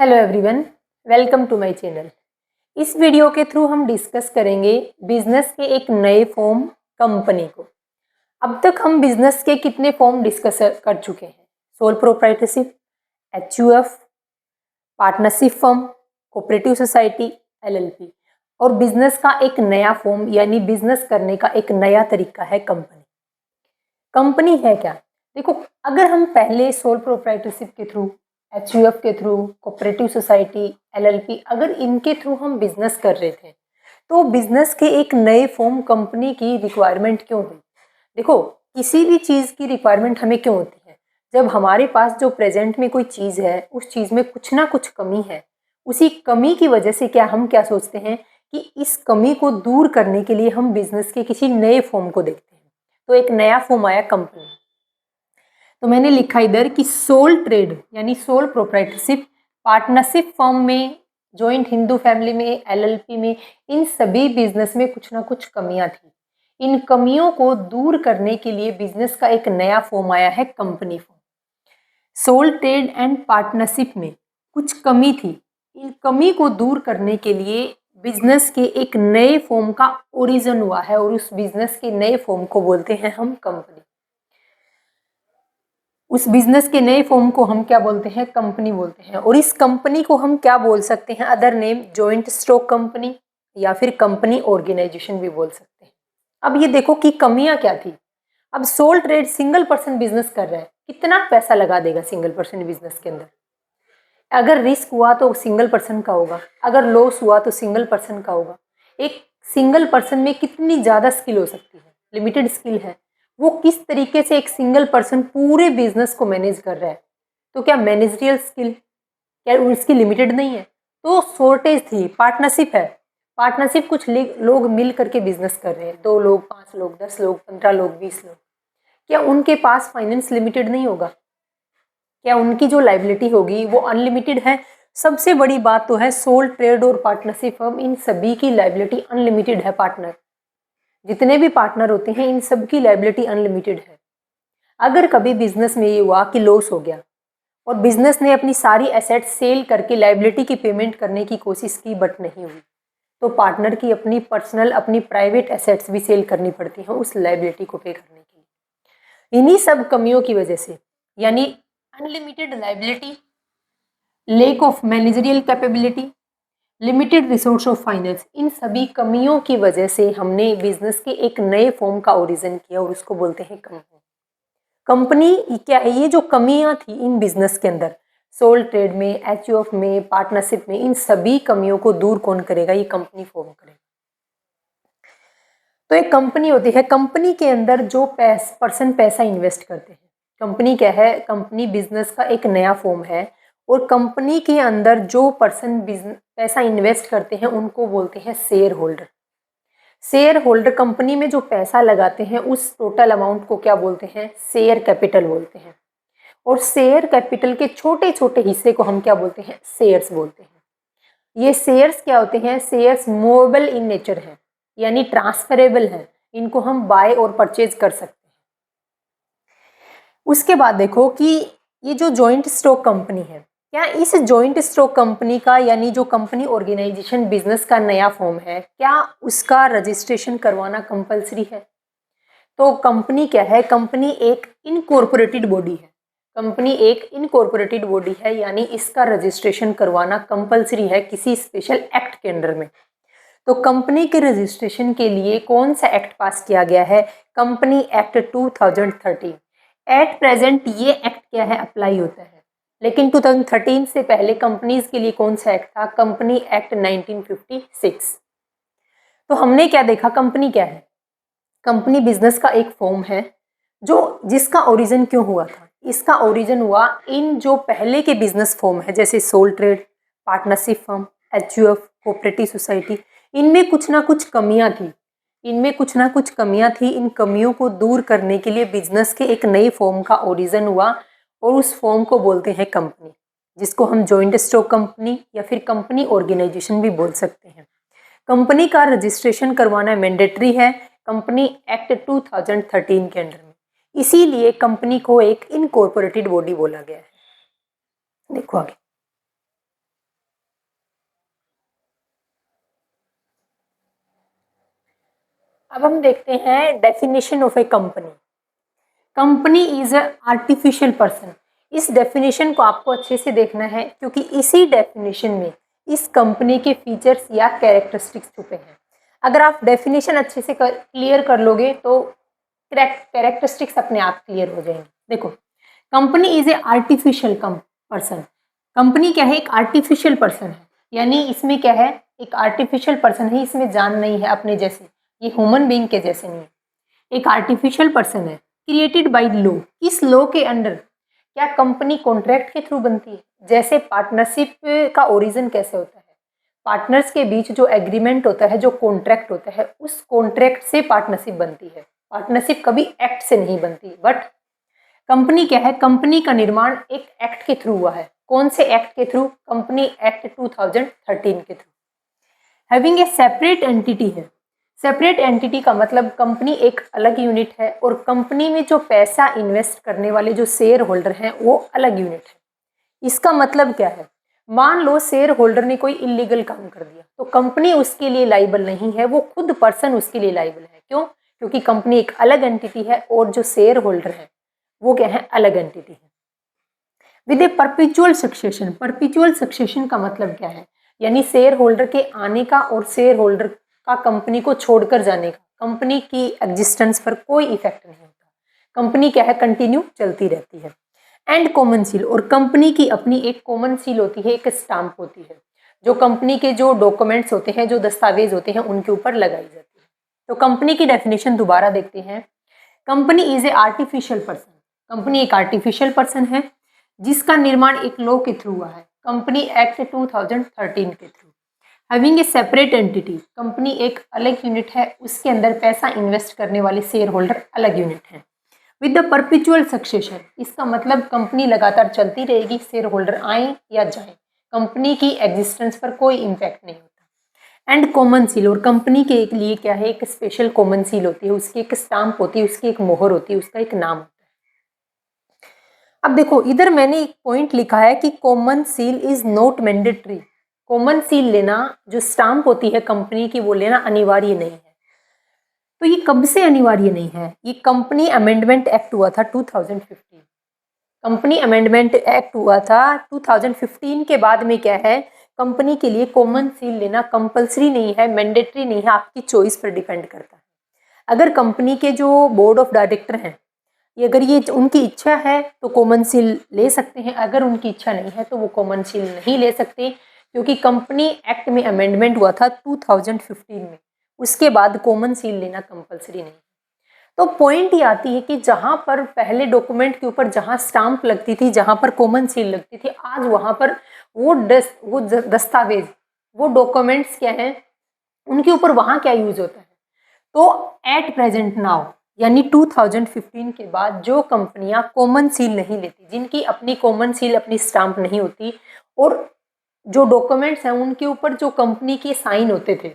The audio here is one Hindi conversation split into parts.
Hello everyone, welcome to my channel. इस वीडियो के थ्रू हम डिस्कस करेंगे बिजनेस के एक नए फॉर्म कंपनी को। अब तक हम बिजनेस के कितने फॉर्म डिस्कस कर चुके हैं? Sole proprietorship, HUF, partnership firm, cooperative society, LLP. और बिजनेस का एक नया फॉर्म यानी बिजनेस करने का एक नया तरीका है कंपनी। कंपनी है क्या? देखो, अगर हम पहले सोल प्रोप्राइटरशिप के थ्रू, एचयूएफ के थ्रू, कोऑपरेटिव सोसाइटी, एलएलपी, अगर इनके थ्रू हम बिजनेस कर रहे थे तो बिजनेस के एक नए फॉर्म कंपनी की रिक्वायरमेंट क्यों हुई? देखो, किसी भी चीज़ की रिक्वायरमेंट हमें क्यों होती है? जब हमारे पास जो प्रेजेंट में कोई चीज़ है उस चीज़ में कुछ ना कुछ कमी है, उसी कमी की वजह से हम क्या सोचते हैं कि इस कमी को दूर करने के लिए हम बिजनेस के किसी नए फॉर्म को देखते हैं। तो एक नया फॉर्म आया कंपनी। तो मैंने लिखा इधर कि सोल ट्रेड यानी सोल प्रोप्राइटरशिप, पार्टनरशिप फर्म में, जॉइंट हिंदू फैमिली में, एलएलपी में, इन सभी बिजनेस में कुछ ना कुछ कमियां थी। इन कमियों को दूर करने के लिए बिजनेस का एक नया फॉर्म आया है company form. Sole trade and partnership में कुछ कमी थी। इन कमी को दूर करने के लिए बिजनेस के एक नए फॉर्म का ओरिजिन हुआ है और उस बिजनेस के नए फॉर्म को बोलते हैं हम कंपनी। उस बिजनेस के नए फॉर्म को हम क्या बोलते हैं? कंपनी बोलते हैं। और इस कंपनी को हम क्या बोल सकते हैं? Other name joint stock company या फिर कंपनी ऑर्गेनाइजेशन भी बोल सकते हैं। अब ये देखो कि कमियां क्या थी। अब sole trade single person business कर रहा है, कितना पैसा लगा देगा सिंगल पर्सन बिजनेस के अंदर? अगर रिस्क हुआ तो सिंगल पर्सन का होगा, अगर लॉस हुआ तो सिंगल पर्सन का होगा। एक सिंगल पर्सन में कितनी ज़्यादा स्किल हो सकती है? लिमिटेड स्किल है। वो किस तरीके से एक सिंगल पर्सन पूरे बिजनेस को मैनेज कर रहा है? तो क्या मैनेजरियल स्किल क्या उसकी लिमिटेड नहीं है? तो शॉर्टेज थी। पार्टनरशिप है, पार्टनरशिप कुछ लोग मिल करके बिजनेस कर रहे हैं, 2 लोग, 5 लोग, 10 लोग, 15 लोग, 20 लोग। क्या उनके पास फाइनेंस लिमिटेड नहीं होगा? क्या उनकी जो लाइबिलिटी होगी वो अनलिमिटेड है? सबसे बड़ी बात तो है सोल ट्रेड और पार्टनरशिप फर्म, इन सभी की लाइबिलिटी अनलिमिटेड है। पार्टनर, जितने भी पार्टनर होते हैं इन सब की लाइबिलिटी अनलिमिटेड है। अगर कभी बिजनेस में ये हुआ कि लॉस हो गया और बिजनेस ने अपनी सारी एसेट्स सेल करके लाइबिलिटी की पेमेंट करने की कोशिश की बट नहीं हुई, तो पार्टनर की अपनी पर्सनल, अपनी प्राइवेट एसेट्स भी सेल करनी पड़ती हैं उस लाइबिलिटी को पे करने के लिए। इन्हीं सब कमियों की वजह से, यानी unlimited liability, lack of managerial capability, limited resource of finance, इन सभी कमियों की वजह से हमने बिजनेस के एक नए फॉर्म का ओरिजिन किया और उसको बोलते हैं कंपनी। कंपनी क्या है? ये जो कमियां थी इन बिजनेस के अंदर, सोल ट्रेड में, एचयूएफ में, पार्टनरशिप में, इन सभी कमियों को दूर कौन करेगा? ये कंपनी फॉर्म करेगा। तो एक कंपनी होती है, कंपनी के अंदर जो पर्सन पैसा इन्वेस्ट करते हैं। कंपनी क्या है? कंपनी बिजनेस का एक नया फॉर्म है और कंपनी के अंदर जो पर्सन पैसा इन्वेस्ट करते हैं उनको बोलते हैं share holder. Share holder company में जो पैसा लगाते हैं उस टोटल अमाउंट को क्या बोलते हैं? शेयर कैपिटल बोलते हैं। और शेयर कैपिटल के छोटे छोटे हिस्से को हम क्या बोलते हैं? शेयर्स बोलते हैं। ये शेयर्स क्या होते हैं? शेयर्स मूवेबल इन नेचर है, यानी ट्रांसफरेबल है। इनको हम बाय और परचेज कर सकते हैं। उसके बाद देखो कि ये जो जॉइंट स्टॉक कंपनी है, क्या इस जॉइंट स्टॉक कंपनी का, यानी जो कंपनी ऑर्गेनाइजेशन बिजनेस का नया फॉर्म है, क्या उसका रजिस्ट्रेशन करवाना कंपलसरी है? तो कंपनी क्या है? कंपनी एक इनकॉर्पोरेटेड बॉडी है। कंपनी एक इनकॉर्पोरेटेड बॉडी है, यानी इसका रजिस्ट्रेशन करवाना कंपलसरी है किसी स्पेशल एक्ट के अंडर में। तो कंपनी के रजिस्ट्रेशन के लिए कौन सा एक्ट पास किया गया है? Company act 2013। एट प्रेजेंट ये एक्ट क्या है? अप्लाई होता है, लेकिन 2013 से पहले कंपनीज के लिए कौन सा एक्ट था? Company act 1956। तो हमने क्या देखा? कंपनी क्या है? कंपनी बिजनेस का एक फॉर्म है जो जिसका ओरिजिन क्यों हुआ था? इसका ओरिजिन हुआ इन जो पहले के बिजनेस फॉर्म है, जैसे sole trade, partnership firm, HUF, cooperative society, इनमें कुछ ना कुछ कमियां थी। इनमें कुछ ना कुछ कमियां थी। इन कमियों को दूर करने के लिए बिजनेस के एक नई फॉर्म का ओरिजिन हुआ और उस फॉर्म को बोलते हैं कंपनी, जिसको हम जॉइंट स्टॉक कंपनी या फिर कंपनी ऑर्गेनाइजेशन भी बोल सकते हैं। कंपनी का रजिस्ट्रेशन करवाना मैंडेटरी है कंपनी एक्ट 2013 के अंडर में। इसीलिए कंपनी को एक इनकॉर्पोरेटेड बॉडी बोला गया है। देखो आगे, अब हम देखते हैं definition of A company. Company is a artificial person. इस डेफिनेशन को आपको अच्छे से देखना है क्योंकि इसी डेफिनेशन में इस कंपनी के फीचर्स या कैरेक्टरिस्टिक्स छुपे हैं। अगर आप डेफिनेशन अच्छे से क्लियर कर लोगे तो कैरेक्टरिस्टिक्स अपने आप क्लियर हो जाएंगे। देखो, company is a artificial person. Company क्या है? एक आर्टिफिशियल पर्सन है, यानी इसमें क्या है? एक आर्टिफिशियल पर्सन है, इसमें जान नहीं है अपने जैसे, ये ह्यूमन बीइंग के जैसे नहीं है, एक आर्टिफिशियल पर्सन है। Created by law. इस लॉ के अंडर क्या कंपनी कॉन्ट्रैक्ट के थ्रू बनती है? जैसे पार्टनरशिप का ओरिजिन कैसे होता है? पार्टनर्स के बीच जो एग्रीमेंट होता है, जो कॉन्ट्रैक्ट होता है, उस कॉन्ट्रैक्ट से पार्टनरशिप बनती है। पार्टनरशिप कभी एक्ट से नहीं बनती। बट कंपनी क्या है? कंपनी का निर्माण एक एक्ट के थ्रू हुआ है। कौन से एक्ट के थ्रू? कंपनी एक्ट 2013 के through. Having a separate entity है। सेपरेट एंटिटी का मतलब कंपनी एक अलग यूनिट है और कंपनी में जो पैसा इन्वेस्ट करने वाले जो शेयर होल्डर हैं वो अलग यूनिट है। इसका मतलब क्या है? मान लो शेयर होल्डर ने कोई इलीगल काम कर दिया तो कंपनी उसके लिए लाइबल नहीं है, वो खुद पर्सन उसके लिए लाइबल है। क्यों? क्योंकि कंपनी एक अलग एंटिटी है और जो शेयर होल्डर है वो क्या है? अलग एंटिटी है। With A perpetual succession. Perpetual succession का मतलब क्या है? यानी शेयर होल्डर के आने का और शेयर होल्डर का कंपनी को छोड़कर जाने का कंपनी की एग्जिस्टेंस पर कोई इफेक्ट नहीं होता। कंपनी क्या है? कंटिन्यू चलती रहती है। And common seal. और कंपनी की अपनी एक कॉमन सील होती है, एक स्टाम्प होती है, जो कंपनी के जो डॉक्यूमेंट्स होते हैं, जो दस्तावेज होते हैं, उनके ऊपर लगाई जाती है। तो कंपनी की डेफिनेशन दोबारा देखते हैं। Company is a artificial person. Company एक आर्टिफिशियल पर्सन है जिसका निर्माण एक लॉ के थ्रू हुआ है, कंपनी एक्ट 2013 के through. Having a separate entity. Company एक अलग यूनिट है, उसके अंदर पैसा इन्वेस्ट करने वाले शेयर होल्डर अलग यूनिट है। With the perpetual succession. इसका मतलब कंपनी लगातार चलती रहेगी, शेयर होल्डर आए या जाए, कंपनी की एग्जिस्टेंस पर कोई इम्पैक्ट नहीं होता। And common seal. और कंपनी के लिए क्या है? एक स्पेशल कॉमन सील होती है, उसकी एक स्टाम्प होती है, उसकी एक मोहर होती है, उसका एक नाम होता है। अब देखो, इधर मैंने एक पॉइंट लिखा है कि common seal is not mandatory. Common seal लेना, जो स्टाम्प होती है कंपनी की, वो लेना अनिवार्य नहीं है। तो ये कब से अनिवार्य नहीं है? ये कंपनी अमेंडमेंट एक्ट हुआ था 2015। कंपनी अमेंडमेंट एक्ट हुआ था 2015 के बाद में क्या है? कंपनी के लिए कॉमन सील लेना कंपलसरी नहीं है, मैंडेटरी नहीं है, आपकी चॉइस पर डिपेंड करता है। अगर कंपनी के जो बोर्ड ऑफ डायरेक्टर हैं, ये अगर ये उनकी इच्छा है तो कॉमन सील ले सकते हैं, अगर उनकी इच्छा नहीं है तो वो कॉमन सील नहीं ले सकते, क्योंकि कंपनी एक्ट में अमेंडमेंट हुआ था 2015 में। उसके बाद कॉमन सील लेना कंपलसरी नहीं। तो पॉइंट ये आती है कि जहां पर पहले डॉक्यूमेंट के ऊपर जहां स्टाम्प लगती थी, जहां पर कॉमन सील लगती थी, आज वहां पर वो दस्तावेज, वो डॉक्यूमेंट्स क्या है, उनके ऊपर वहां क्या यूज होता है? तो एट प्रेजेंट नाउ, यानी 2015 के बाद जो कंपनियां कॉमन सील नहीं लेती, जिनकी अपनी कॉमन सील, अपनी स्टाम्प नहीं होती, और जो डॉक्यूमेंट्स हैं उनके ऊपर जो कंपनी के साइन होते थे,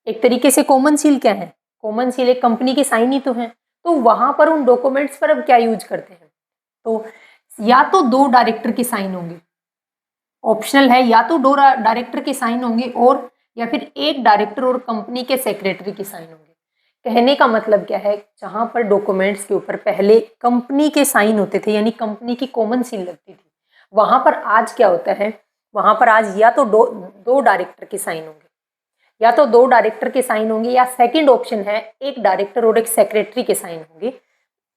एक तरीके से कॉमन सील क्या है? कॉमन सील एक कंपनी के साइन ही तो है। तो वहां पर उन डॉक्यूमेंट्स पर अब क्या यूज करते हैं? तो या तो 2 डायरेक्टर के साइन होंगे, ऑप्शनल है, या तो 2 डायरेक्टर के साइन होंगे, और या फिर 1 डायरेक्टर और कंपनी के सेक्रेटरी के साइन होंगे। कहने का मतलब क्या है? जहां पर डॉक्यूमेंट्स के ऊपर पहले कंपनी के साइन होते थे, यानी कंपनी की कॉमन सील लगती थी, वहां पर आज क्या होता है? वहां पर आज या तो दो डायरेक्टर के साइन होंगे, या तो 2 डायरेक्टर के साइन होंगे, या सेकंड ऑप्शन है 1 डायरेक्टर और 1 सेक्रेटरी के साइन होंगे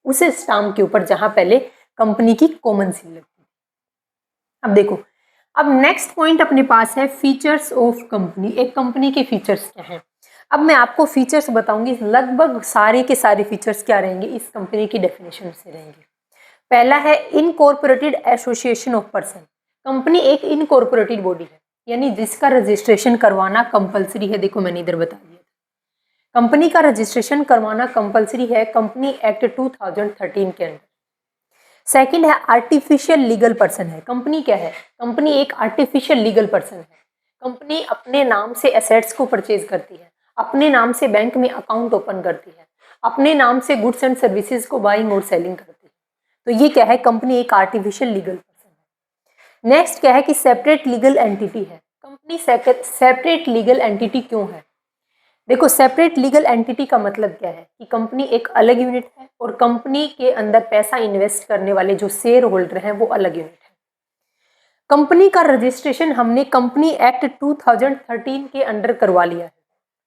उस स्टाम्प के ऊपर जहां पहले कंपनी की कॉमन सील लगती है। अब देखो, अब नेक्स्ट पॉइंट अपने पास है फीचर्स ऑफ कंपनी। एक कंपनी के फीचर्स क्या हैं? अब मैं आपको फीचर्स बताऊंगी, लगभग सारे के सारे फीचर्स क्या रहेंगे इस कंपनी की डेफिनेशन से रहेंगे। पहला है incorporated association of person. Company एक इनकॉर्पोरेटेड बॉडी है, यानी जिसका रजिस्ट्रेशन करवाना कंपलसरी है। देखो, मैंने इधर बता दिया, कंपनी का रजिस्ट्रेशन करवाना कंपलसरी है कंपनी एक्ट 2013 के अंदर। सेकंड है आर्टिफिशियल लीगल पर्सन है। कंपनी क्या है? कंपनी एक आर्टिफिशियल लीगल पर्सन है। कंपनी अपने नाम से एसेट्स को परचेज करती है, अपने नाम से बैंक में अकाउंट ओपन करती है, अपने नाम से गुड्स एंड सर्विसेज को बाइंग और सेलिंग करती है। तो ये क्या है? कंपनी एक आर्टिफिशियल लीगल पर्सन है। नेक्स्ट क्या है कि सेपरेट लीगल एंटिटी है। कंपनी सेपरेट लीगल एंटिटी क्यों है? देखो सेपरेट लीगल एंटिटी का मतलब क्या है कि कंपनी एक अलग यूनिट है और कंपनी के अंदर पैसा इन्वेस्ट करने वाले जो शेयर होल्डर हैं वो अलग यूनिट है। कंपनी का रजिस्ट्रेशन हमने कंपनी एक्ट 2013 के अंडर करवा लिया है,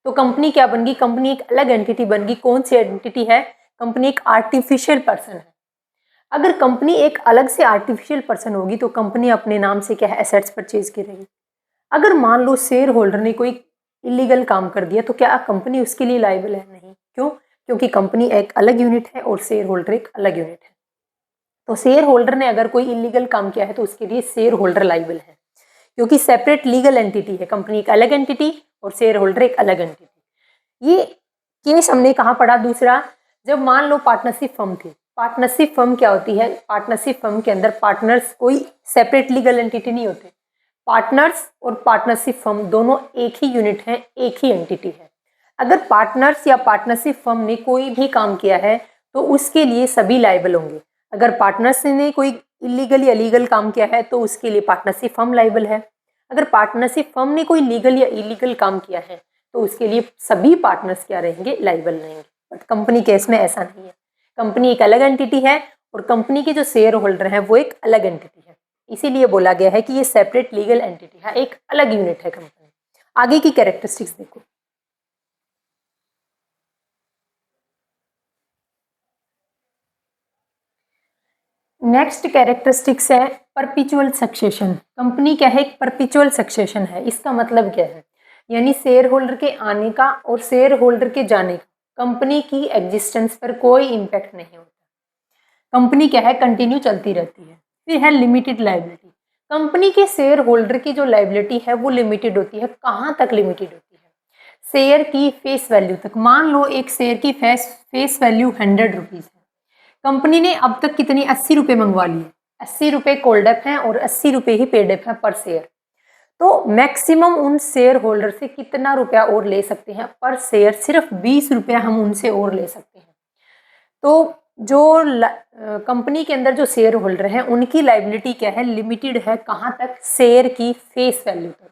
तो कंपनी क्या बन गई, कंपनी एक अलग एंटिटी बन गई। कौन सी एंटिटी है, कंपनी एक आर्टिफिशियल पर्सन है। अगर कंपनी एक अलग से आर्टिफिशियल पर्सन होगी तो कंपनी अपने नाम से क्या है, एसेट्स परचेज करेगी। अगर मान लो शेयर होल्डर ने कोई इलीगल काम कर दिया तो क्या कंपनी उसके लिए लायबल है? नहीं। क्यों? क्योंकि कंपनी एक अलग यूनिट है और शेयर होल्डर एक अलग यूनिट है। तो शेयर होल्डर ने अगर कोई इलीगल काम किया है तो उसके लिए शेयर होल्डर लायबल है, क्योंकि सेपरेट लीगल एंटिटी है। कंपनी एक अलग एंटिटी और शेयर होल्डर एक अलग एंटिटी। ये केस हमने कहाँ पढ़ा? दूसरा, जब मान लो पार्टनरशिप फर्म थी। पार्टनरशिप फर्म क्या होती है? पार्टनरशिप फर्म के अंदर पार्टनर्स कोई सेपरेट लीगल एंटिटी नहीं होते। पार्टनर्स और पार्टनरशिप फर्म दोनों एक ही यूनिट है, एक ही एंटिटी है। अगर पार्टनर्स या पार्टनरशिप फर्म ने कोई भी काम किया है तो उसके लिए सभी लायबल होंगे। अगर पार्टनर्स ने कोई इलीगल या लीगल काम किया है तो उसके लिए पार्टनरशिप फर्म लायबल है। अगर पार्टनरशिप फर्म ने कोई लीगल या इलीगल काम किया है तो उसके लिए सभी पार्टनर्स क्या रहेंगे? लायबल रहेंगे। बट कंपनी केस में ऐसा नहीं है। कंपनी एक अलग एंटिटी है और कंपनी के जो शेयर होल्डर हैं वो एक अलग एंटिटी है। इसीलिए बोला गया है कि ये सेपरेट लीगल एंटिटी है, एक अलग यूनिट है कंपनी। आगे की कैरेक्टरिस्टिक्स देखो। नेक्स्ट कैरेक्टरिस्टिक्स है परपिचुअल सक्सेशन। कंपनी क्या है? एक परपिचुअल सक्सेशन है। इसका मतलब क्या है? यानी शेयर होल्डर के आने का और शेयर होल्डर के जाने का कंपनी की एग्जिस्टेंस पर कोई इम्पैक्ट नहीं होता। कंपनी क्या है? कंटिन्यू चलती रहती है। फिर है लिमिटेड लायबिलिटी। कंपनी के शेयर होल्डर की जो लायबिलिटी है वो लिमिटेड होती है। कहाँ तक लिमिटेड होती है? शेयर की फेस वैल्यू तक। मान लो एक शेयर की फेस वैल्यू 100 रुपीज है। कंपनी ने अब तक कितनी 80 रुपये मंगवा लिए। 80 रुपये कोल्ड अप है और 80 रुपये ही पेड अप है पर शेयर। तो मैक्सिमम उन शेयर होल्डर से कितना रुपया और ले सकते हैं पर शेयर? सिर्फ 20 रुपया हम उनसे और ले सकते हैं। तो जो कंपनी के अंदर जो शेयर होल्डर हैं उनकी लायबिलिटी क्या है? लिमिटेड है। कहाँ तक? शेयर की फेस वैल्यू तक।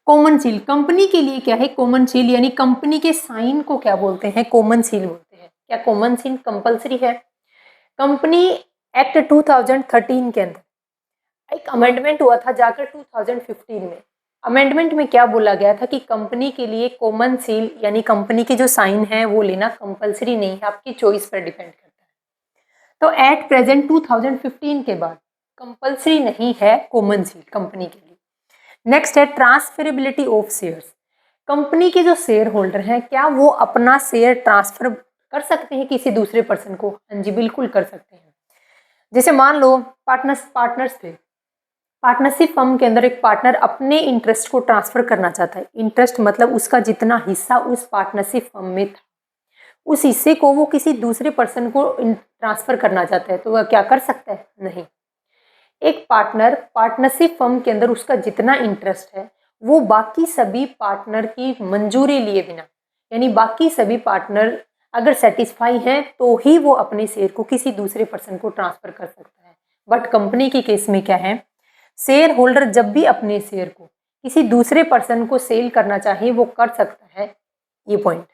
कॉमन सील कंपनी के लिए क्या है? कॉमन सील यानी कंपनी के साइन को क्या बोलते हैं? कॉमन सील बोलते हैं। क्या कॉमन सील कंपलसरी है? कंपनी एक्ट 2013 के अंदर एक अमेंडमेंट हुआ था जाकर 2015 में। अमेंडमेंट में क्या बोला गया था कि कंपनी के लिए कॉमन सील यानी कंपनी के जो साइन है वो लेना कंपलसरी नहीं है, आपकी चॉइस पर डिपेंड करता है। तो एट प्रेजेंट 2015 के बाद कंपलसरी नहीं है कॉमन सील कंपनी के लिए। नेक्स्ट है ट्रांसफरेबिलिटी ऑफ शेयर्स। कंपनी के जो शेयर होल्डर हैं क्या वो अपना शेयर ट्रांसफर कर सकते हैं किसी दूसरे पर्सन को? हाँ जी, बिल्कुल कर सकते हैं। जैसे मान लो पार्टनर्स थे। पार्टनरशिप फर्म के अंदर एक पार्टनर अपने इंटरेस्ट को ट्रांसफर करना चाहता है। इंटरेस्ट मतलब उसका जितना हिस्सा उस पार्टनरशिप फर्म में था उस हिस्से को वो किसी दूसरे पर्सन को ट्रांसफर करना चाहता है, तो वह क्या कर सकता है? नहीं। एक पार्टनर पार्टनरशिप फर्म के अंदर उसका जितना इंटरेस्ट है वो बाकी सभी पार्टनर की मंजूरी लिए बिना, यानी बाकी सभी पार्टनर अगर सेटिस्फाई हैं तो ही वो अपने शेयर को किसी दूसरे पर्सन को ट्रांसफर कर सकता है। बट कंपनी के केस में क्या है? शेयर होल्डर जब भी अपने शेयर को किसी दूसरे पर्सन को सेल करना चाहे वो कर सकता है। ये पॉइंट।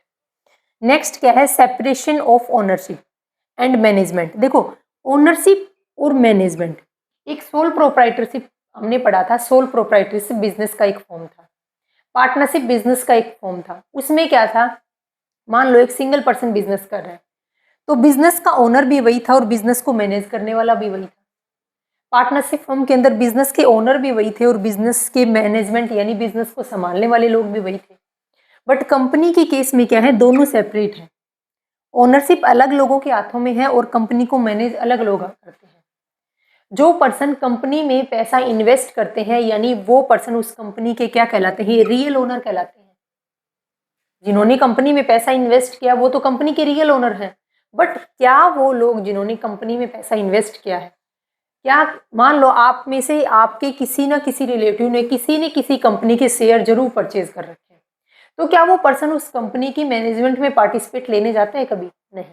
नेक्स्ट क्या है? Separation of ownership and management. देखो ओनरशिप और मैनेजमेंट एक सोल प्रोप्राइटरशिप हमने पढ़ा था। सोल प्रोप्राइटरशिप बिजनेस का एक फॉर्म था, पार्टनरशिप बिजनेस का एक फॉर्म था। उसमें क्या था? मान लो एक सिंगल पर्सन बिजनेस कर रहा है तो बिजनेस का ओनर भी वही था और बिजनेस को मैनेज करने वाला भी वही था। पार्टनरशिप फर्म के अंदर बिजनेस के ओनर भी वही थे और बिजनेस के मैनेजमेंट यानी बिजनेस को संभालने वाले लोग भी वही थे। बट कंपनी के केस में क्या है? दोनों सेपरेट है। ओनरशिप अलग लोगों के हाथों में है और कंपनी को मैनेज अलग लोग करते हैं। जो पर्सन कंपनी में पैसा इन्वेस्ट करते हैं यानी वो पर्सन उस कंपनी के क्या कहलाते हैं? रियल ओनर कहलाते हैं। जिन्होंने कंपनी में पैसा इन्वेस्ट किया वो तो कंपनी के रियल ओनर हैं। बट क्या वो लोग जिन्होंने कंपनी में पैसा इन्वेस्ट किया है, क्या मान लो आप में से आपके किसी ना किसी रिलेटिव ने किसी कंपनी के शेयर जरूर परचेज कर रखे हैं, तो क्या वो पर्सन उस कंपनी की मैनेजमेंट में पार्टिसिपेट लेने जाते हैं? कभी नहीं।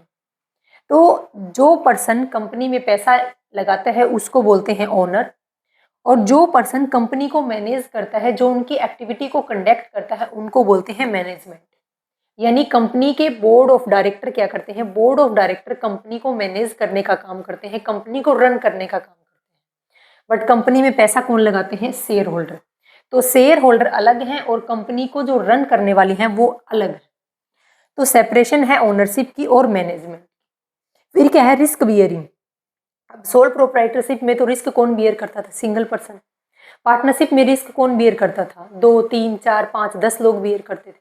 तो जो पर्सन कंपनी में पैसा लगाता है उसको बोलते हैं ओनर, और जो पर्सन कंपनी को मैनेज करता है, जो उनकी एक्टिविटी को कंडक्ट करता है, उनको बोलते हैं मैनेजमेंट। यानी कंपनी के बोर्ड ऑफ डायरेक्टर क्या करते हैं, बोर्ड ऑफ डायरेक्टर कंपनी को मैनेज करने का काम करते हैं, कंपनी को रन करने का काम करते हैं। बट कंपनी में पैसा कौन लगाते हैं, शेयर होल्डर। तो शेयर होल्डर अलग हैं और कंपनी को जो रन करने वाले हैं वो अलग है। तो सेपरेशन है ओनरशिप की और मैनेजमेंट। फिर क्या है, रिस्क बियरिंग। अब सोल प्रोप्राइटरशिप में तो रिस्क कौन बियर करता था, सिंगल पर्सन। पार्टनरशिप में रिस्क कौन बियर करता था, 2 3 4 5 10 लोग बियर करते थे।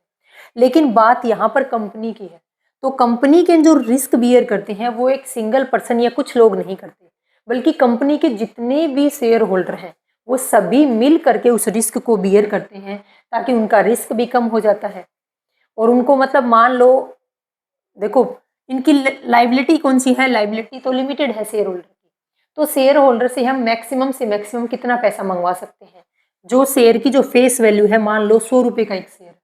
लेकिन बात यहाँ पर कंपनी की है, तो कंपनी के जो रिस्क बियर करते हैं वो एक सिंगल पर्सन या कुछ लोग नहीं करते, बल्कि कंपनी के जितने भी शेयर होल्डर हैं वो सभी मिल करके उस रिस्क को बियर करते हैं, ताकि उनका रिस्क भी कम हो जाता है। और उनको मतलब मान लो, देखो इनकी लाइबिलिटी कौन सी है, लाइबिलिटी तो लिमिटेड है शेयर होल्डर की। तो शेयर होल्डर से हम मैक्सिमम से मैक्सिमम कितना पैसा मंगवा सकते हैं, जो शेयर की जो फेस वैल्यू है, मान लो 100 रुपये का एक शेयर,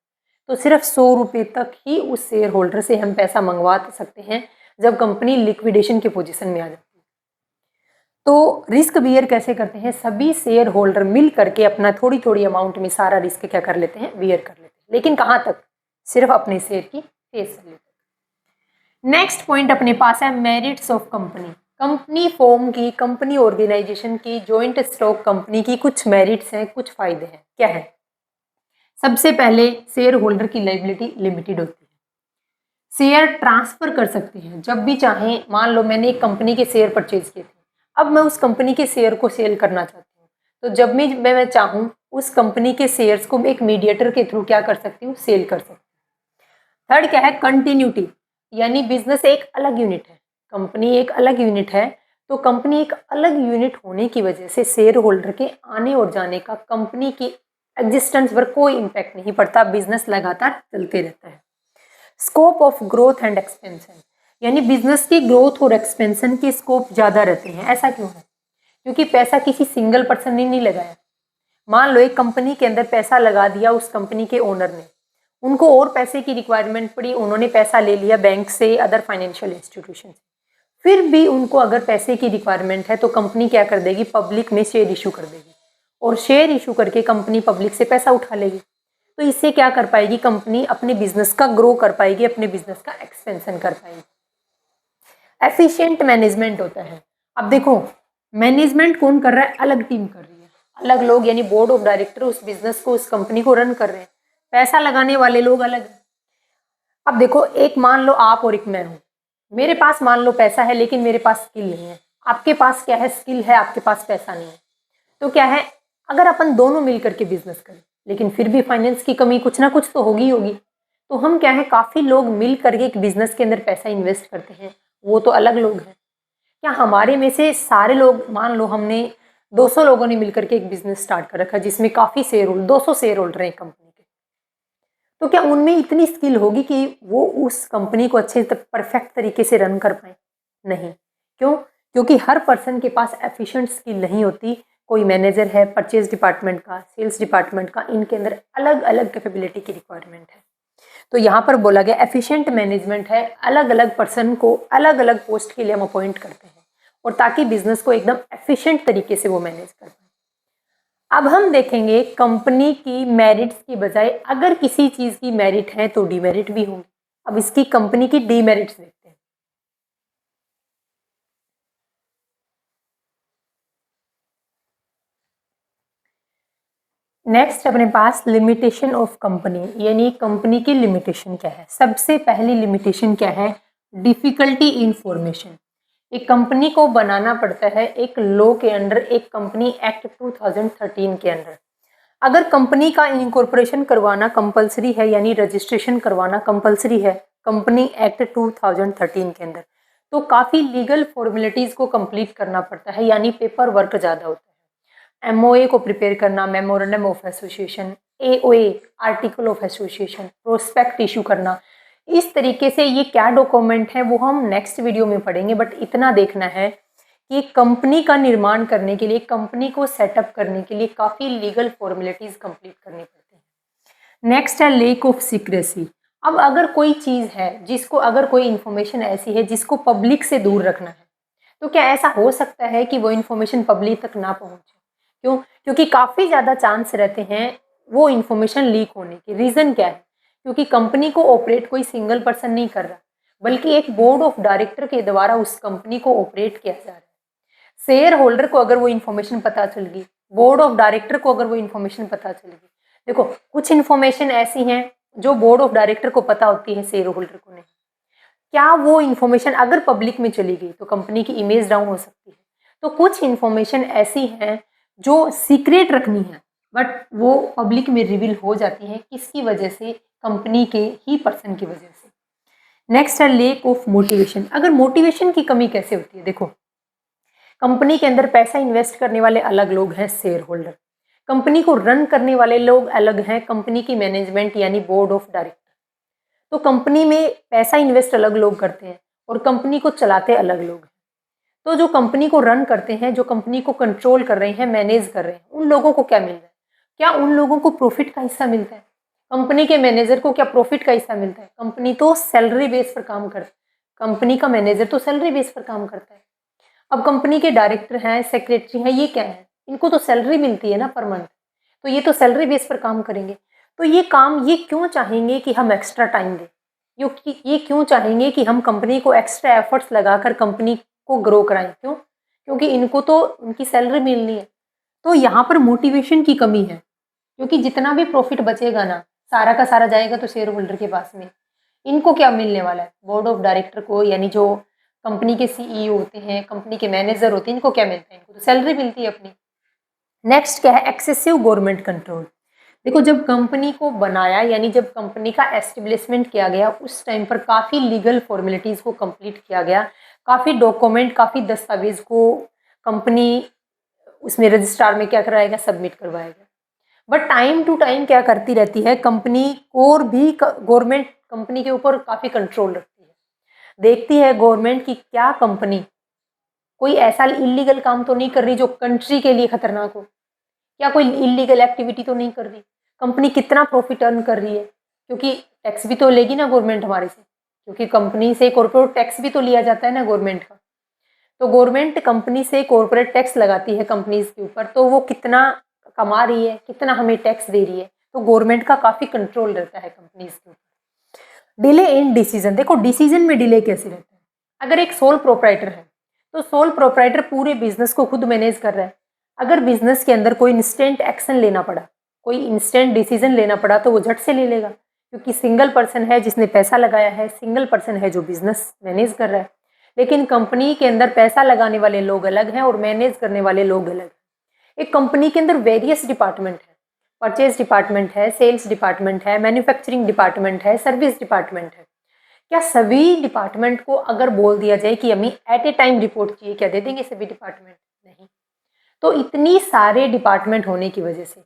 तो सिर्फ 100 रुपये तक ही उस शेयर होल्डर से हम पैसा मंगवा सकते हैं जब कंपनी लिक्विडेशन की पोजीशन में आ जाती है। तो रिस्क बियर कैसे करते हैं, सभी शेयर होल्डर मिल करके अपना थोड़ी थोड़ी अमाउंट में सारा रिस्क क्या कर लेते हैं, बियर कर लेते हैं। लेकिन कहाँ तक, सिर्फ अपने शेयर की फेस वैल्यू तक। नेक्स्ट पॉइंट अपने पास है merits of company. Company form की, कंपनी ऑर्गेनाइजेशन की, जॉइंट स्टॉक कंपनी की कुछ मेरिट्स हैं, कुछ फायदे हैं। क्या है, सबसे पहले शेयर होल्डर की लायबिलिटी लिमिटेड होती है। शेयर ट्रांसफर कर सकते हैं जब भी चाहें। मान लो मैंने एक कंपनी के शेयर परचेज किए थे, अब मैं उस कंपनी के शेयर को सेल करना चाहती हूँ, तो जब भी मैं चाहूँ उस कंपनी के शेयर्स को एक मीडिएटर के थ्रू क्या कर सकती हूँ, सेल कर सकती हूँ। थर्ड क्या है, कंटिन्यूटी, यानी बिजनेस एक अलग यूनिट है, कंपनी एक अलग यूनिट है, तो कंपनी एक अलग यूनिट होने की वजह से शेयर होल्डर के आने और जाने का कंपनी की एग्जिस्टेंस पर कोई इम्पैक्ट नहीं पड़ता, बिजनेस लगातार चलते रहता है। Scope of growth and expansion, यानी बिजनेस की ग्रोथ और एक्सपेंशन के स्कोप ज़्यादा रहते हैं। ऐसा क्यों है, क्योंकि पैसा किसी सिंगल पर्सन ने नहीं लगाया। मान लो एक कंपनी के अंदर पैसा लगा दिया उस कंपनी के ओनर ने, उनको और पैसे की रिक्वायरमेंट पड़ी, उन्होंने पैसा ले लिया बैंक से, अदर फाइनेंशियल इंस्टीट्यूशन से, फिर भी उनको अगर पैसे की रिक्वायरमेंट है तो कंपनी क्या कर देगी, पब्लिक में शेयर इशू कर देगी, और शेयर इशू करके कंपनी पब्लिक से पैसा उठा लेगी। तो इससे क्या कर पाएगी, कंपनी अपने बिजनेस का ग्रो कर पाएगी, अपने बिजनेस का एक्सपेंशन कर पाएगी। एफिशिएंट मैनेजमेंट होता है। अब देखो मैनेजमेंट कौन कर रहा है, अलग टीम कर रही है, अलग लोग, यानी बोर्ड ऑफ डायरेक्टर उस बिजनेस को, उस कंपनी को रन कर रहे हैं, पैसा लगाने वाले लोग अलग हैं। अब देखो एक मान लो आप और एक मैं हूँ, मेरे पास मान लो पैसा है लेकिन मेरे पास स्किल नहीं है, आपके पास क्या है, स्किल है, आपके पास पैसा नहीं है। तो क्या है, अगर अपन दोनों मिल करके बिजनेस करें, लेकिन फिर भी फाइनेंस की कमी कुछ ना कुछ तो होगी होगी, तो हम क्या है, काफ़ी लोग मिल करके एक बिजनेस के अंदर पैसा इन्वेस्ट करते हैं, वो तो अलग लोग हैं। क्या हमारे में से सारे लोग, मान लो हमने 200 लोगों ने मिलकर के एक बिजनेस स्टार्ट कर रखा है जिसमें काफ़ी शेयर होल्डर, 200 शेयर होल्डर हैं कंपनी के, तो क्या उनमें इतनी स्किल होगी कि वो उस कंपनी को अच्छे परफेक्ट तरीके से रन कर पाए? नहीं। क्यों? क्योंकि हर पर्सन के पास एफिशिएंट स्किल नहीं होती। कोई मैनेजर है, परचेज डिपार्टमेंट का, सेल्स डिपार्टमेंट का, इनके अंदर अलग अलग कैपेबिलिटी की रिक्वायरमेंट है। तो यहाँ पर बोला गया एफिशिएंट मैनेजमेंट है, अलग अलग पर्सन को अलग अलग पोस्ट के लिए हम अपॉइंट करते हैं, और ताकि बिजनेस को एकदम एफिशिएंट तरीके से वो मैनेज कर पाए। अब हम देखेंगे कंपनी की मेरिट्स की बजाय अगर किसी चीज़ की मेरिट है तो डीमेरिट भी होंगे। अब इसकी कंपनी की डीमेरिट्स देखते हैं। नेक्स्ट अपने पास लिमिटेशन ऑफ कंपनी, यानी कंपनी की लिमिटेशन क्या है। सबसे पहली लिमिटेशन क्या है, डिफिकल्टी इन फॉर्मेशन। एक कंपनी को बनाना पड़ता है एक लॉ के अंडर, एक कंपनी एक्ट 2013 के अंडर। अगर कंपनी का इनकॉर्पोरेशन करवाना कंपलसरी है, यानी रजिस्ट्रेशन करवाना कंपलसरी है कंपनी एक्ट 2013 के अंदर, तो काफ़ी लीगल फॉर्मेलिटीज़ को कंप्लीट करना पड़ता है, यानी पेपर वर्क ज़्यादा होता है। एमओए को प्रिपेयर करना, memorandum of association, AOA article of association, prospect issue करना, इस तरीके से ये क्या डॉक्यूमेंट है वो हम नेक्स्ट वीडियो में पढ़ेंगे। बट इतना देखना है कि कंपनी का निर्माण करने के लिए, कंपनी को सेटअप करने के लिए काफ़ी लीगल फॉर्मेलिटीज़ कंप्लीट करनी पड़ती हैं। नेक्स्ट है लेक ऑफ सीक्रेसी। अब अगर कोई चीज़ है जिसको, अगर कोई इन्फॉर्मेशन ऐसी है जिसको पब्लिक से दूर रखना है, तो क्या ऐसा हो सकता है कि वो इन्फॉर्मेशन पब्लिक तक ना पहुँचे? क्यों? क्योंकि काफ़ी ज़्यादा चांस रहते हैं वो इन्फॉर्मेशन लीक होने के। रीज़न क्या है? क्योंकि कंपनी को ऑपरेट कोई सिंगल पर्सन नहीं कर रहा, बल्कि एक बोर्ड ऑफ डायरेक्टर के द्वारा उस कंपनी को ऑपरेट किया जा रहा है। शेयर होल्डर को अगर वो इन्फॉर्मेशन पता चल गई, बोर्ड ऑफ डायरेक्टर को अगर वो इन्फॉर्मेशन पता चल गई, देखो कुछ इन्फॉर्मेशन ऐसी हैं जो बोर्ड ऑफ डायरेक्टर को पता होती है, शेयर होल्डर को नहीं। क्या वो इन्फॉर्मेशन अगर पब्लिक में चली गई तो कंपनी की इमेज डाउन हो सकती है। तो कुछ इन्फॉर्मेशन ऐसी हैं जो सीक्रेट रखनी है, बट वो पब्लिक में रिवील हो जाती है। किसकी वजह से? कंपनी के ही पर्सन की वजह से। नेक्स्ट है लेक ऑफ मोटिवेशन। अगर मोटिवेशन की कमी कैसे होती है? देखो, कंपनी के अंदर पैसा इन्वेस्ट करने वाले अलग लोग हैं, शेयर होल्डर। कंपनी को रन करने वाले लोग अलग हैं, कंपनी की मैनेजमेंट यानी बोर्ड ऑफ डायरेक्टर। तो कंपनी में पैसा इन्वेस्ट अलग लोग करते हैं और कंपनी को चलाते अलग लोग हैं। तो जो कंपनी को रन करते हैं, जो कंपनी को कंट्रोल कर रहे हैं, मैनेज कर रहे हैं, उन लोगों को क्या मिल रहा है? क्या उन लोगों को प्रॉफिट का हिस्सा मिलता है? कंपनी के मैनेजर को क्या प्रॉफिट का हिस्सा मिलता है? कंपनी तो सैलरी बेस पर काम करती है, कंपनी का मैनेजर तो सैलरी बेस पर काम करता है। अब कंपनी के डायरेक्टर हैं, सेक्रेटरी हैं, ये क्या है? इनको तो सैलरी मिलती है ना पर मंथ, तो ये तो सैलरी बेस पर काम करेंगे। तो ये काम ये क्यों चाहेंगे कि हम एक्स्ट्रा टाइम दें? ये क्यों चाहेंगे कि हम कंपनी को एक्स्ट्रा एफर्ट्स लगाकर कंपनी को ग्रो कराएं? क्यों? क्योंकि इनको तो उनकी सैलरी मिलनी है। तो यहाँ पर मोटिवेशन की कमी है, क्योंकि जितना भी प्रॉफिट बचेगा ना, सारा का सारा जाएगा तो शेयर होल्डर के पास में। इनको क्या मिलने वाला है? बोर्ड ऑफ डायरेक्टर को, यानी जो कंपनी के सीईओ होते हैं, कंपनी के मैनेजर होते हैं, इनको क्या मिलता है? इनको तो सैलरी मिलती है अपनी। नेक्स्ट क्या है? Excessive government control. देखो, जब कंपनी को बनाया यानी जब कंपनी का एस्टेब्लिशमेंट किया गया, उस टाइम पर काफ़ी लीगल फॉर्मेलिटीज़ को कंप्लीट किया गया, काफ़ी डॉक्यूमेंट, काफ़ी दस्तावेज को कंपनी उसमें रजिस्ट्रार में क्या कराएगा? सबमिट करवाएगा। बट टाइम टू टाइम क्या करती रहती है कंपनी, और भी गवर्नमेंट कंपनी के ऊपर काफ़ी कंट्रोल रखती है। देखती है गवर्नमेंट की क्या कंपनी कोई ऐसा इलीगल काम तो नहीं कर रही जो कंट्री के लिए खतरनाक हो, क्या कोई इलीगल एक्टिविटी तो नहीं कर रही, कंपनी कितना प्रॉफिट अर्न कर रही है, क्योंकि टैक्स भी तो लेगी ना गवर्नमेंट हमारे से, क्योंकि कंपनी से कॉर्पोरेट टैक्स भी तो लिया जाता है ना गवर्नमेंट का। तो गवर्नमेंट कंपनी से कॉर्पोरेट टैक्स लगाती है कंपनीज के ऊपर, तो वो कितना कमा रही है, कितना हमें टैक्स दे रही है, तो गवर्नमेंट का काफ़ी कंट्रोल रहता है कंपनीज के ऊपर। Delay in decision. देखो, डिसीजन में डिले कैसे रहता है? अगर एक सोल प्रोप्राइटर है तो सोल प्रोप्राइटर पूरे बिजनेस को खुद मैनेज कर रहा है। अगर बिजनेस के अंदर कोई इंस्टेंट एक्शन लेना पड़ा, कोई इंस्टेंट डिसीजन लेना पड़ा, तो वो झट से ले लेगा, क्योंकि सिंगल पर्सन है जिसने पैसा लगाया है, सिंगल पर्सन है जो बिजनेस मैनेज कर रहा है। लेकिन कंपनी के अंदर पैसा लगाने वाले लोग अलग हैं और मैनेज करने वाले लोग अलग हैं। एक कंपनी के अंदर वेरियस डिपार्टमेंट है, परचेज डिपार्टमेंट है, सेल्स डिपार्टमेंट है, मैन्युफैक्चरिंग डिपार्टमेंट है, सर्विस डिपार्टमेंट है। क्या सभी डिपार्टमेंट को अगर बोल दिया जाए कि हमें एट ए टाइम रिपोर्ट चाहिए, क्या दे देंगे सभी डिपार्टमेंट? नहीं। तो इतनी सारे डिपार्टमेंट होने की वजह से,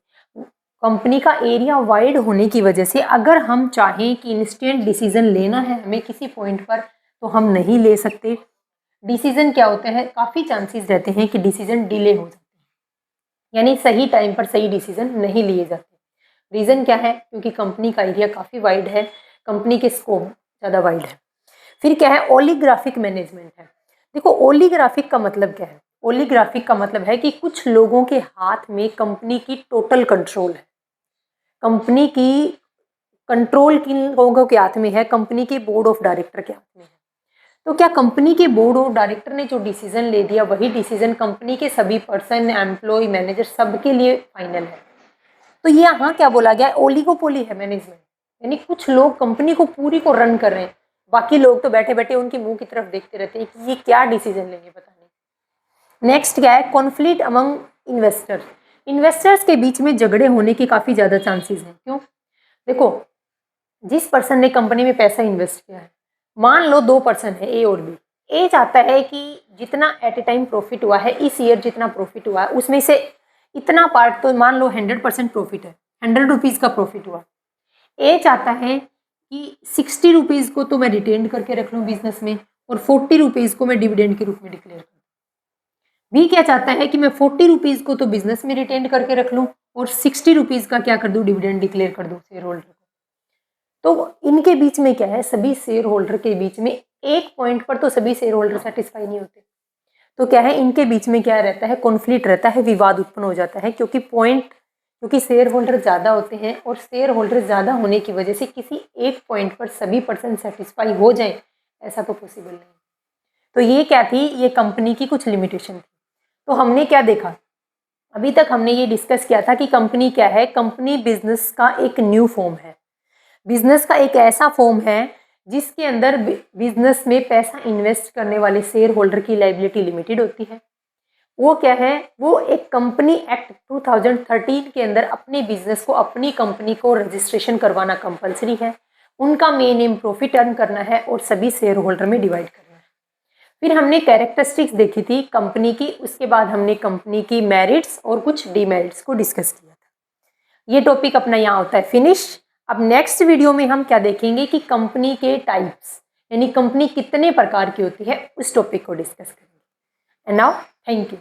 कंपनी का एरिया वाइड होने की वजह से, अगर हम चाहें कि इंस्टेंट डिसीजन लेना है हमें किसी पॉइंट पर, तो हम नहीं ले सकते। डिसीजन क्या होते हैं? काफ़ी चांसेस रहते हैं कि डिसीजन डिले हो जाते हैं, यानी सही टाइम पर सही डिसीजन नहीं लिए जाते। रीज़न क्या है? क्योंकि कंपनी का एरिया काफ़ी वाइड है, कंपनी के स्कोप ज़्यादा वाइड है। फिर क्या है? ओलिग्राफिक मैनेजमेंट है। देखो, ओलिग्राफिक का मतलब क्या है? ओलिग्राफिक का मतलब है कि कुछ लोगों के हाथ में कंपनी की टोटल कंट्रोल है। कंपनी की कंट्रोल किन लोगों के हाथ में है? कंपनी के बोर्ड ऑफ डायरेक्टर के हाथ में है। तो क्या कंपनी के बोर्ड ऑफ डायरेक्टर ने जो डिसीजन ले दिया, वही डिसीजन कंपनी के सभी पर्सन, एम्प्लॉय, मैनेजर सबके लिए फाइनल है? तो ये यहाँ क्या बोला गया? ओलिगोपोली है मैनेजमेंट, यानी कुछ लोग कंपनी को पूरी को रन कर रहे हैं, बाकी लोग तो बैठे बैठे उनके मुंह की तरफ देखते रहते हैं कि ये क्या डिसीजन लेंगे, पता नहीं। नेक्स्ट क्या है? Conflict among investors. इन्वेस्टर्स के बीच में झगड़े होने के काफ़ी ज़्यादा चांसेस हैं। क्यों? देखो, जिस पर्सन ने कंपनी में पैसा इन्वेस्ट किया है, मान लो 2 पर्सन है, ए और बी। ए चाहता है कि जितना एट ए टाइम प्रॉफिट हुआ है, इस ईयर जितना प्रॉफिट हुआ है उसमें से इतना पार्ट, तो मान लो 100% प्रॉफिट है, 100 रुपीज़ का प्रॉफिट हुआ। ए चाहता है कि 60 रुपीज़ को तो मैं रिटेन करके रख लूँ बिजनेस में, और 40 रुपीज़ को मैं डिविडेंड के रूप में डिक्लेयर करूँ। बी क्या चाहता है कि मैं 40 रुपीज़ को तो बिजनेस में रिटेन करके रख लूँ और 60 रुपीज़ का क्या कर दूँ? डिविडेंड डिक्लेयर कर दूँ शेयर होल्डर को। तो इनके बीच में क्या है? सभी शेयर होल्डर के बीच में एक पॉइंट पर तो सभी शेयर होल्डर सेटिस्फाई नहीं होते। तो क्या है, इनके बीच में क्या रहता है, कॉन्फ्लिक्ट रहता है, विवाद उत्पन्न हो जाता है, क्योंकि शेयर होल्डर ज़्यादा होते हैं और शेयर होल्डर ज़्यादा होने की वजह से किसी एक पॉइंट पर सभी पर्सन सेटिस्फाई हो जाए, ऐसा तो पॉसिबल नहीं। तो ये क्या थी, ये कंपनी की कुछ लिमिटेशन थी। तो हमने क्या देखा, अभी तक हमने ये डिस्कस किया था कि कंपनी क्या है, कंपनी बिजनेस का एक न्यू फॉर्म है। बिजनेस का एक ऐसा फॉर्म है जिसके अंदर बिजनेस में पैसा इन्वेस्ट करने वाले शेयर होल्डर की लायबिलिटी लिमिटेड होती है। वो क्या है, वो एक कंपनी एक्ट 2013 के अंदर अपने बिजनेस को, अपनी कंपनी को रजिस्ट्रेशन करवाना कंपलसरी है। उनका मेन एम प्रॉफिट अर्न करना है और सभी शेयर होल्डर में डिवाइड करना है। फिर हमने कैरेक्टरिस्टिक्स देखी थी कंपनी की, उसके बाद हमने कंपनी की मेरिट्स और कुछ डीमेरिट्स को डिस्कस किया था। ये टॉपिक अपना यहाँ होता है फिनिश। अब नेक्स्ट वीडियो में हम क्या देखेंगे कि कंपनी के टाइप्स, यानी कंपनी कितने प्रकार की होती है, उस टॉपिक को डिस्कस करेंगे। And now thank you.